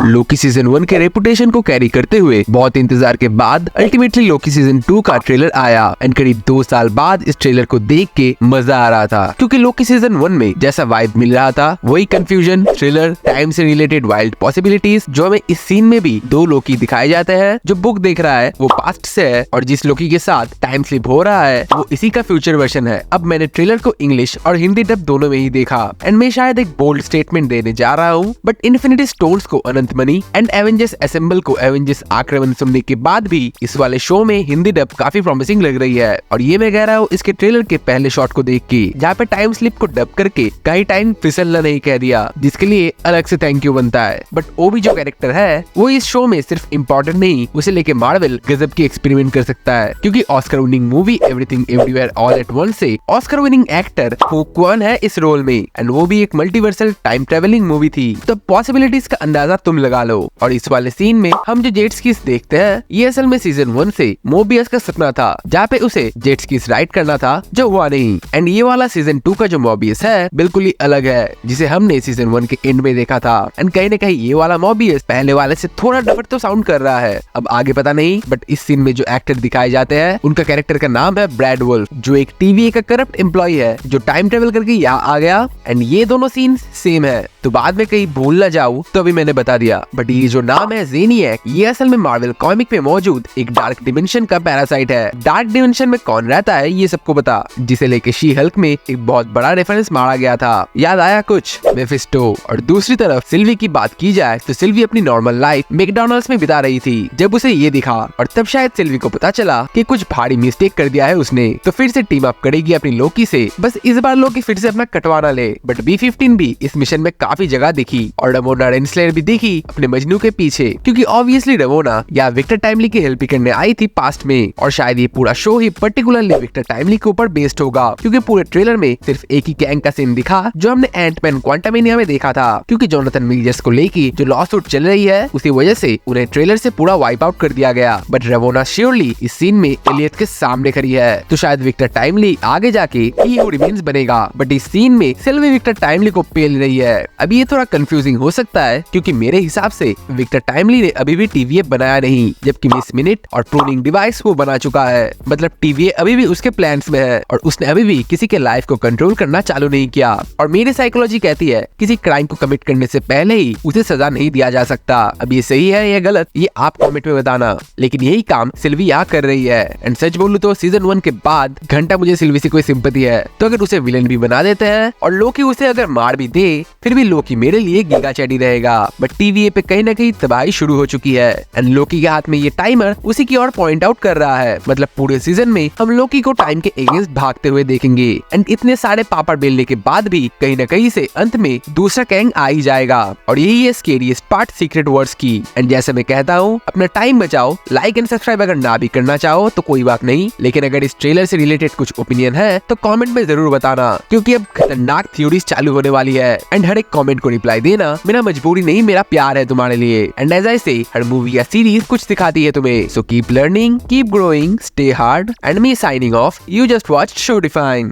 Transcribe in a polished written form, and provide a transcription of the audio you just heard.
Loki season 1 के reputation को carry करते हुए बहुत इंतजार के बाद अल्टीमेटली लोकी सीजन 2 का ट्रेलर आया एंड करीब 2 साल बाद इस ट्रेलर को देख के मजा आ रहा था, क्योंकि लोकी सीजन 1 में जैसा वाइब मिल रहा था वही कंफ्यूजन, थ्रिलर, टाइम से रिलेटेड वाइल्ड पॉसिबिलिटीज जो हमें इस सीन में भी 2 लोकी दिखाए जाते हैं। जो बुक देख रहा है वो पास्ट से है और जिस लोकी के साथ टाइम स्लिप हो रहा है वो इसी का फ्यूचर वर्जन है। अब मैंने ट्रेलर को इंग्लिश और हिंदी डब दोनों में ही देखा एंड मैं शायद एक बोल्ड स्टेटमेंट देने जा रहा हूँ, बट इन्फिनिटी स्टोन्स को अनंत मनी एंड एवेंजर्स असेंबल को एवेंजर्स आक्रमण सुनने के बाद भी इस वाले शो में हिंदी डब काफी प्रॉमिसिंग लग रही है। और ये मैं कह रहा हूँ इसके ट्रेलर के पहले शॉट को देख के, जहाँ पे टाइम स्लिप को डब करके कहीं टाइम फिसलना नहीं कह दिया, जिसके लिए अलग से थैंक यू बनता है। बट ओबी जो कैरेक्टर है वो इस शो में सिर्फ इम्पोर्टेंट नहीं, उसे लेके मार्वल गजब की एक्सपेरिमेंट कर सकता है, क्योंकि Oscar winning movie Everything Everywhere All at Once से Oscar winning actor Huy Quan है इस रोल में एंड वो भी एक मल्टीवर्सल टाइम ट्रेवलिंग मूवी थी। तो पॉसिबिलिटीज का अंदाजा तुम लगा लो। और इस वाले सीन में हम जो जेट स्कीस देखते हैं ये असल में सीजन 1 से मोबियस का सपना था, जहाँ पे उसे जेट स्कीस राइड करना था जो हुआ नहीं। एंड ये वाला सीजन 2 का जो मोबियस है बिल्कुल ही अलग है, जिसे हमने सीजन 1 के एंड में देखा था। एंड कहीं न कहीं ये वाला मोबियस पहले वाले से थोड़ा डिफरेंट तो साउंड कर रहा है, अब आगे पता नहीं। बट इस सीन में जो एक्टर दिखाए जाते हैं उनका कैरेक्टर का नाम है ब्रैड वुल्फ, जो एक TVA का करप्ट एम्प्लॉय है जो टाइम ट्रेवल करके यहाँ आ गया। एंड ये दोनों सीन सेम है, तो बाद में कहीं भूल न जाऊं तो अभी मैंने बता दिया। बट ये जो नाम है ज़ेनिएक, ये असल में मार्वल कॉमिक में मौजूद एक डार्क डिमेंशन का पैरासाइट है। डार्क डिमेंशन में कौन रहता है ये सबको बता, जिसे लेके शी हल्क में एक बहुत बड़ा रेफरेंस मारा गया था। याद आया कुछ? मेफिस्टो। और दूसरी तरफ सिल्वी की बात की जाए तो सिल्वी अपनी नॉर्मल लाइफ मैकडॉनल्ड्स में बिता रही थी जब उसे ये दिखा, और तब शायद सिल्वी को पता चला कि कुछ भारी मिस्टेक कर दिया है उसने, तो फिर से टीम अप करेगी अपनी लोकी से। बस इस बार लोकी फिर से अपना कटवाना ले। बट B-15 भी इस मिशन में काफी जगह दिखी और रमोना रेनस्लेयर भी दिखी अपने मजनू के पीछे, क्योंकि ऑब्वियसली रमोना या विक्टर टाइमली की हेल्प करने आई थी पास्ट में। और शायद ये पूरा शो ही पर्टिकुलरली विक्टर टाइमली के ऊपर बेस्ड होगा, क्योंकि पूरे ट्रेलर में सिर्फ एक ही गैंग का सीन दिखा जो हमने एंटमैन क्वांटमेनिया में देखा था, क्योंकि जोनाथन मेजर्स को लेके जो लॉसूट चल रही है उसी वजह से उन्हें ट्रेलर से पूरा वाइप आउट कर दिया गया। बट रमोना श्योरली इस सीन में एलियट के सामने खड़ी है, तो शायद विक्टर टाइमली आगे जाके ही हू रिमेन्स बनेगा। बट इस सीन में सिल्वी विक्टर टाइमली को पेल रही है। अभी ये थोड़ा कंफ्यूजिंग हो सकता है, क्योंकि मेरे हिसाब से विक्टर टाइमली ने अभी भी TVA बनाया नहीं, जबकि मिस मिनट और प्रूनिंग डिवाइस वो बना चुका है। मतलब TVA अभी भी उसके प्लान्स में है और उसने अभी भी किसी के लाइफ को कंट्रोल करना चालू नहीं किया। और मेरी साइकोलॉजी कहती है किसी क्राइम को कमिट करने से पहले ही उसे सजा नहीं दिया जा सकता। अब ये सही है या गलत ये आप कमेंट में बताना, लेकिन यही काम सिल्वी यहाँ कर रही है। एंड सच बोलूं तो सीजन 1 के बाद घंटा मुझे सिल्वी से कोई सिंपैथी है, तो अगर उसे विलेन भी बना देते हैं और लोकी उसे अगर मार भी दे फिर भी लोकी मेरे लिए गीगा चैडी रहेगा। बट TVA पे कहीं ना कहीं तबाही शुरू हो चुकी है एंड लोकी के हाथ में ये टाइमर उसी की ओर पॉइंट आउट कर रहा है। मतलब पूरे सीजन में हम लोकी को टाइम के अगेंस्ट भागते हुए देखेंगे एंड इतने सारे पापड़ बेलने के बाद भी कहीं ना कहीं से अंत में दूसरा गैंग आ ही जाएगा। और यही है स्केरियस्ट पार्ट सीक्रेट वर्ड्स की। एंड जैसे मैं कहता हूँ अपना टाइम बचाओ, लाइक एंड सब्सक्राइब अगर ना भी करना चाहो तो कोई बात नहीं, लेकिन अगर इस ट्रेलर से रिलेटेड कुछ ओपिनियन है तो कमेंट में जरूर बताना, क्योंकि अब खतरनाक थ्योरीज चालू होने वाली है। एंड हर एक कमेंट को रिप्लाई देना मेरा मजबूरी नहीं, मेरा प्यार है तुम्हारे लिए। एंड एज आई से हर मूवी या सीरीज कुछ सिखाती है तुम्हें। So keep learning, keep growing, stay hard and me signing off. You just watch show define.